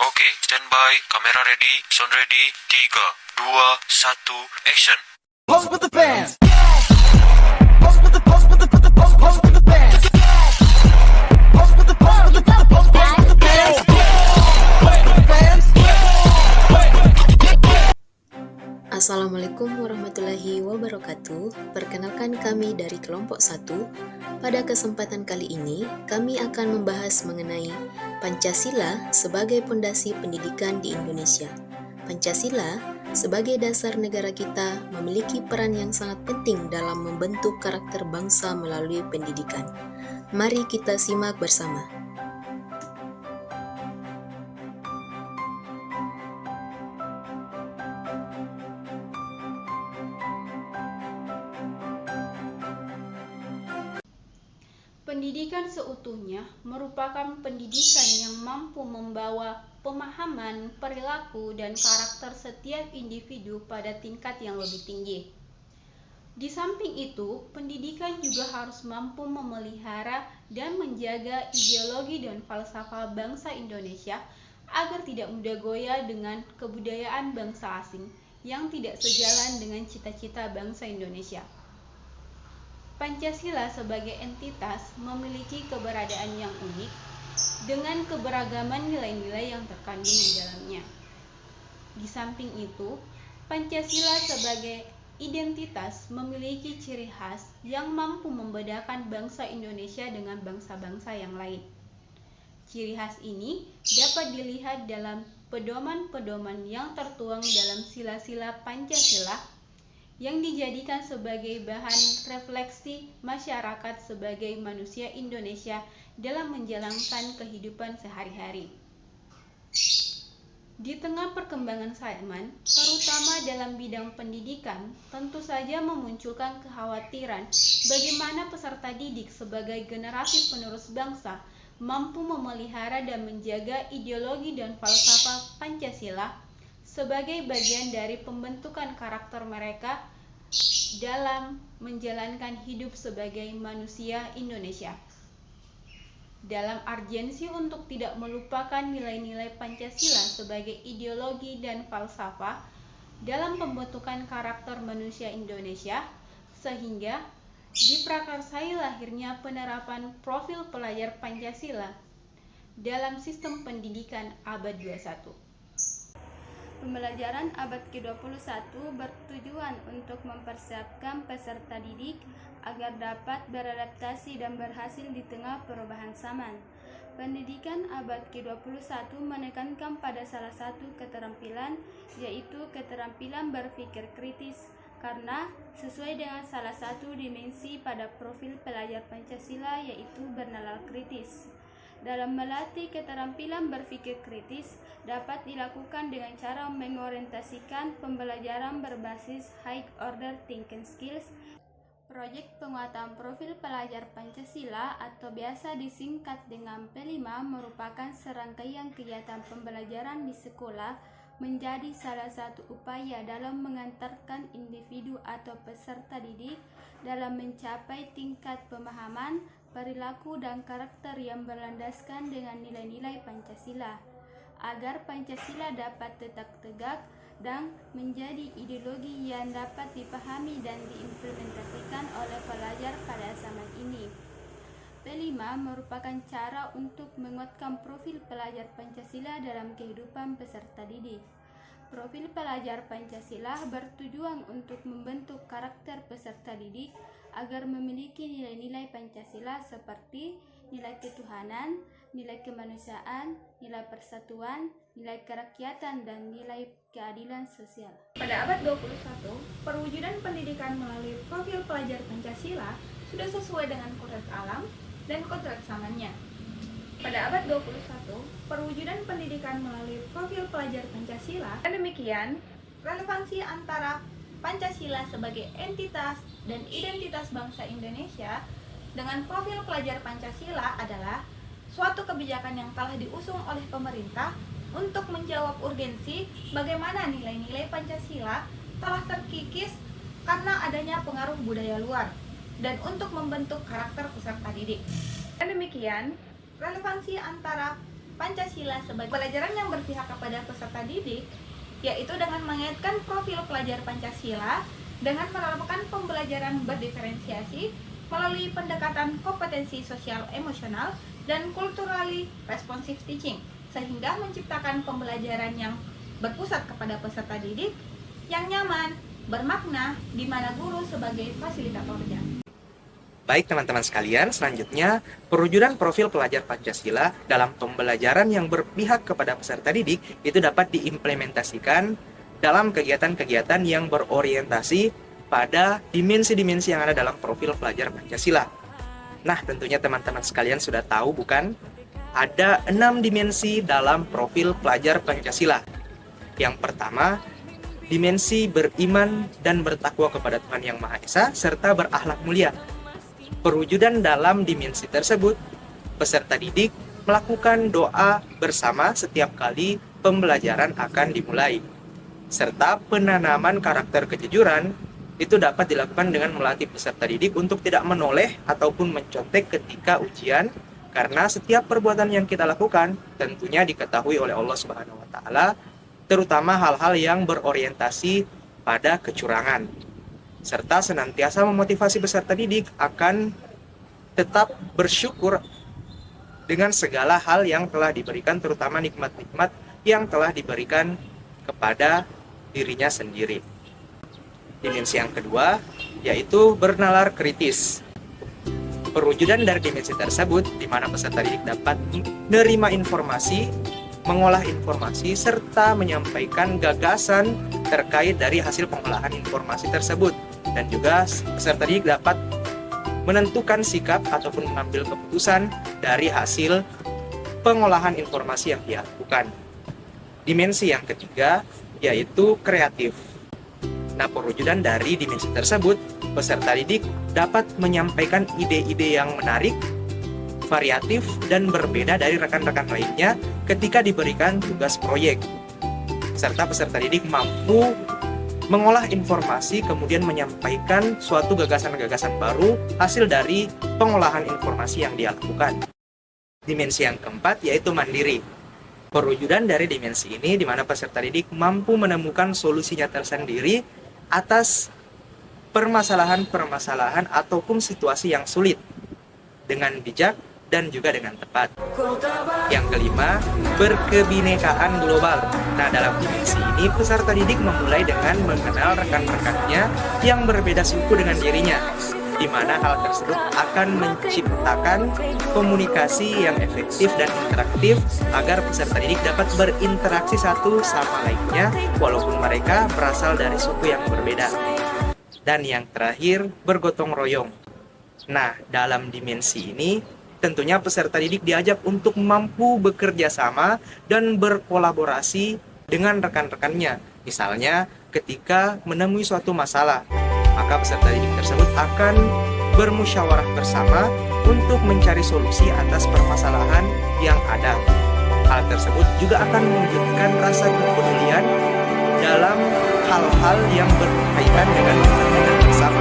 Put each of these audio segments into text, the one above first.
Oke, standby, kamera ready, sound ready, 3, 2, 1, action. Pose with the fans. Pose with the pose with the pose with the pose pose with the fans. Pose with the pose with the pose pose pose with the fans. Pose with the fans. Assalamualaikum warahmatullahi wabarakatuh. Perkenalkan kami dari kelompok 1. Pada kesempatan kali ini, kami akan membahas mengenai Pancasila sebagai pondasi pendidikan di Indonesia. Pancasila sebagai dasar negara kita memiliki peran yang sangat penting dalam membentuk karakter bangsa melalui pendidikan. Mari kita simak bersama. Pendidikan seutuhnya merupakan pendidikan yang mampu membawa pemahaman, perilaku, dan karakter setiap individu pada tingkat yang lebih tinggi. Di samping itu, pendidikan juga harus mampu memelihara dan menjaga ideologi dan falsafah bangsa Indonesia agar tidak mudah goyah dengan kebudayaan bangsa asing yang tidak sejalan dengan cita-cita bangsa Indonesia. Pancasila sebagai entitas memiliki keberadaan yang unik dengan keberagaman nilai-nilai yang terkandung di dalamnya. Di samping itu, Pancasila sebagai identitas memiliki ciri khas yang mampu membedakan bangsa Indonesia dengan bangsa-bangsa yang lain. Ciri khas ini dapat dilihat dalam pedoman-pedoman yang tertuang dalam sila-sila Pancasila yang dijadikan sebagai bahan refleksi masyarakat sebagai manusia Indonesia dalam menjalankan kehidupan sehari-hari. Di tengah perkembangan zaman, terutama dalam bidang pendidikan, tentu saja memunculkan kekhawatiran bagaimana peserta didik sebagai generasi penerus bangsa mampu memelihara dan menjaga ideologi dan falsafah Pancasila sebagai bagian dari pembentukan karakter mereka dalam menjalankan hidup sebagai manusia Indonesia. Dalam urgensi untuk tidak melupakan nilai-nilai Pancasila sebagai ideologi dan falsafah dalam pembentukan karakter manusia Indonesia, sehingga diprakarsai lahirnya penerapan profil pelajar Pancasila dalam sistem pendidikan abad 21. Pembelajaran abad ke-21 bertujuan untuk mempersiapkan peserta didik agar dapat beradaptasi dan berhasil di tengah perubahan zaman. Pendidikan abad ke-21 menekankan pada salah satu keterampilan, yaitu keterampilan berpikir kritis, karena sesuai dengan salah satu dimensi pada profil pelajar Pancasila, yaitu bernalar kritis. Dalam melatih keterampilan berpikir kritis dapat dilakukan dengan cara mengorientasikan pembelajaran berbasis high order thinking skills. Proyek penguatan profil pelajar Pancasila atau biasa disingkat dengan P5 merupakan serangkaian kegiatan pembelajaran di sekolah menjadi salah satu upaya dalam mengantarkan individu atau peserta didik dalam mencapai tingkat pemahaman, perilaku dan karakter yang berlandaskan dengan nilai-nilai Pancasila, agar Pancasila dapat tetap tegak dan menjadi ideologi yang dapat dipahami dan diimplementasikan oleh pelajar pada zaman ini. P5 merupakan cara untuk menguatkan profil pelajar Pancasila dalam kehidupan peserta didik. Profil pelajar Pancasila bertujuan untuk membentuk karakter peserta didik agar memiliki nilai-nilai Pancasila seperti nilai ketuhanan, nilai kemanusiaan, nilai persatuan, nilai kerakyatan, dan nilai keadilan sosial. Pada abad 21, perwujudan pendidikan melalui profil pelajar Pancasila sudah sesuai dengan kodrat alam dan kodrat zamannya. Pada abad 21, perwujudan pendidikan melalui profil pelajar Pancasila. Dan demikian, relevansi antara Pancasila sebagai entitas dan identitas bangsa Indonesia dengan profil pelajar Pancasila adalah suatu kebijakan yang telah diusung oleh pemerintah untuk menjawab urgensi bagaimana nilai-nilai Pancasila telah terkikis karena adanya pengaruh budaya luar dan untuk membentuk karakter peserta didik. Dan demikian, relevansi antara Pancasila sebagai pelajaran yang berpihak kepada peserta didik, yaitu dengan mengaitkan profil pelajar Pancasila dengan menerapkan pembelajaran berdiferensiasi melalui pendekatan kompetensi sosial emosional dan culturally responsive teaching, sehingga menciptakan pembelajaran yang berpusat kepada peserta didik yang nyaman, bermakna, di mana guru sebagai fasilitatornya. Baik teman-teman sekalian, selanjutnya perwujudan profil pelajar Pancasila dalam pembelajaran yang berpihak kepada peserta didik itu dapat diimplementasikan dalam kegiatan-kegiatan yang berorientasi pada dimensi-dimensi yang ada dalam profil pelajar Pancasila. Nah, tentunya teman-teman sekalian sudah tahu bukan? Ada 6 dimensi dalam profil pelajar Pancasila. Yang pertama, dimensi beriman dan bertakwa kepada Tuhan Yang Maha Esa serta berakhlak mulia. Perwujudan dalam dimensi tersebut, peserta didik melakukan doa bersama setiap kali pembelajaran akan dimulai. Serta penanaman karakter kejujuran itu dapat dilakukan dengan melatih peserta didik untuk tidak menoleh ataupun mencontek ketika ujian, karena setiap perbuatan yang kita lakukan tentunya diketahui oleh Allah Subhanahu wa taala, terutama hal-hal yang berorientasi pada kecurangan. Serta senantiasa memotivasi peserta didik akan tetap bersyukur dengan segala hal yang telah diberikan, terutama nikmat-nikmat yang telah diberikan kepada dirinya sendiri. Dimensi yang kedua yaitu bernalar kritis. Perwujudan dari dimensi tersebut di mana peserta didik dapat menerima informasi, mengolah informasi, serta menyampaikan gagasan terkait dari hasil pengolahan informasi tersebut. Dan juga peserta didik dapat menentukan sikap ataupun mengambil keputusan dari hasil pengolahan informasi yang dia lakukan. Dimensi yang ketiga yaitu kreatif. Nah, perwujudan dari dimensi tersebut, peserta didik dapat menyampaikan ide-ide yang menarik, variatif, dan berbeda dari rekan-rekan lainnya ketika diberikan tugas proyek. Serta peserta didik mampu mengolah informasi kemudian menyampaikan suatu gagasan-gagasan baru hasil dari pengolahan informasi yang dia lakukan. Dimensi yang keempat yaitu mandiri. Perwujudan dari dimensi ini di mana peserta didik mampu menemukan solusinya tersendiri atas permasalahan-permasalahan ataupun situasi yang sulit dengan bijak dan juga dengan tepat. Yang kelima, berkebinekaan global. Nah, dalam dimensi ini, peserta didik memulai dengan mengenal rekan-rekannya yang berbeda suku dengan dirinya, di mana hal tersebut akan menciptakan komunikasi yang efektif dan interaktif agar peserta didik dapat berinteraksi satu sama lainnya walaupun mereka berasal dari suku yang berbeda. Dan yang terakhir, bergotong royong. Nah, dalam dimensi ini, tentunya peserta didik diajak untuk mampu bekerja sama dan berkolaborasi dengan rekan-rekannya. Misalnya, ketika menemui suatu masalah, maka peserta didik tersebut akan bermusyawarah bersama untuk mencari solusi atas permasalahan yang ada. Hal tersebut juga akan mewujudkan rasa kepedulian dalam hal-hal yang berkaitan dengan kepentingan bersama.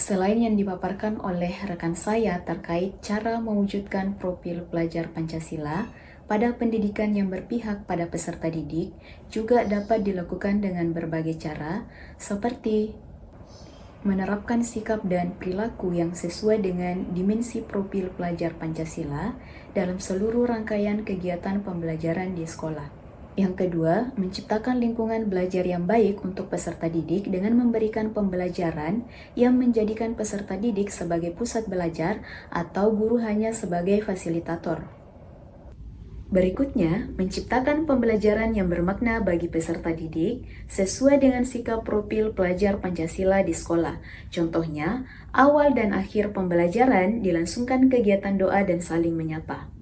Selain yang dipaparkan oleh rekan saya terkait cara mewujudkan profil pelajar Pancasila pada pendidikan yang berpihak pada peserta didik, juga dapat dilakukan dengan berbagai cara, seperti menerapkan sikap dan perilaku yang sesuai dengan dimensi profil pelajar Pancasila dalam seluruh rangkaian kegiatan pembelajaran di sekolah. Yang kedua, menciptakan lingkungan belajar yang baik untuk peserta didik dengan memberikan pembelajaran yang menjadikan peserta didik sebagai pusat belajar atau guru hanya sebagai fasilitator. Berikutnya, menciptakan pembelajaran yang bermakna bagi peserta didik sesuai dengan sikap profil pelajar Pancasila di sekolah. Contohnya, awal dan akhir pembelajaran dilangsungkan kegiatan doa dan saling menyapa.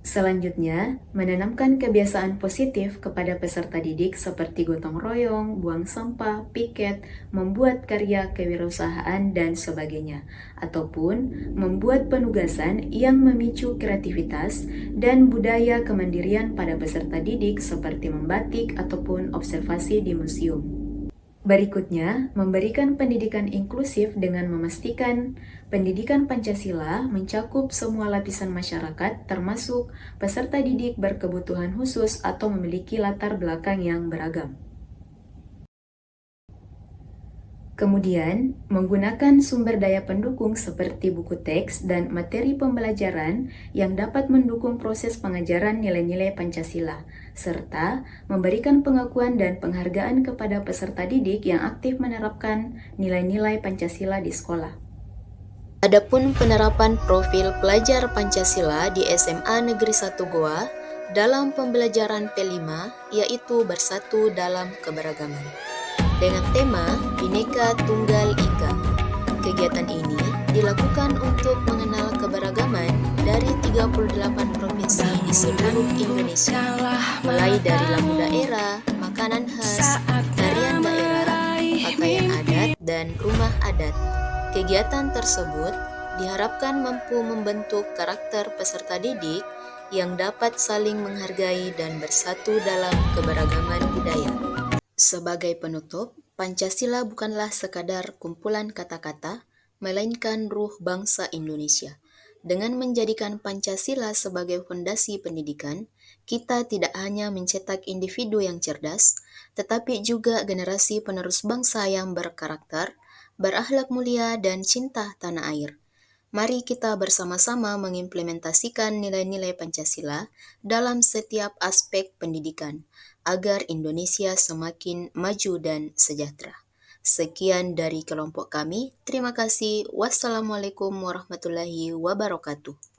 Selanjutnya, menanamkan kebiasaan positif kepada peserta didik seperti gotong royong, buang sampah, piket, membuat karya kewirausahaan, dan sebagainya, ataupun membuat penugasan yang memicu kreativitas dan budaya kemandirian pada peserta didik seperti membatik ataupun observasi di museum. Berikutnya, memberikan pendidikan inklusif dengan memastikan pendidikan Pancasila mencakup semua lapisan masyarakat termasuk peserta didik berkebutuhan khusus atau memiliki latar belakang yang beragam. Kemudian, menggunakan sumber daya pendukung seperti buku teks dan materi pembelajaran yang dapat mendukung proses pengajaran nilai-nilai Pancasila, serta memberikan pengakuan dan penghargaan kepada peserta didik yang aktif menerapkan nilai-nilai Pancasila di sekolah. Adapun penerapan profil pelajar Pancasila di SMA Negeri 1 Goa dalam pembelajaran P5 yaitu bersatu dalam keberagaman. Dengan tema Bhinneka Tunggal Ika. Kegiatan ini dilakukan untuk mengenal keberagaman dari 38 provinsi di seluruh Indonesia, mulai dari lagu daerah, makanan khas, tarian daerah, pakaian adat, dan rumah adat. Kegiatan tersebut diharapkan mampu membentuk karakter peserta didik yang dapat saling menghargai dan bersatu dalam keberagaman budaya. Sebagai penutup, Pancasila bukanlah sekadar kumpulan kata-kata, melainkan ruh bangsa Indonesia. Dengan menjadikan Pancasila sebagai fondasi pendidikan, kita tidak hanya mencetak individu yang cerdas, tetapi juga generasi penerus bangsa yang berkarakter, berakhlak mulia, dan cinta tanah air. Mari kita bersama-sama mengimplementasikan nilai-nilai Pancasila dalam setiap aspek pendidikan, agar Indonesia semakin maju dan sejahtera. Sekian dari kelompok kami. Terima kasih. Wassalamualaikum warahmatullahi wabarakatuh.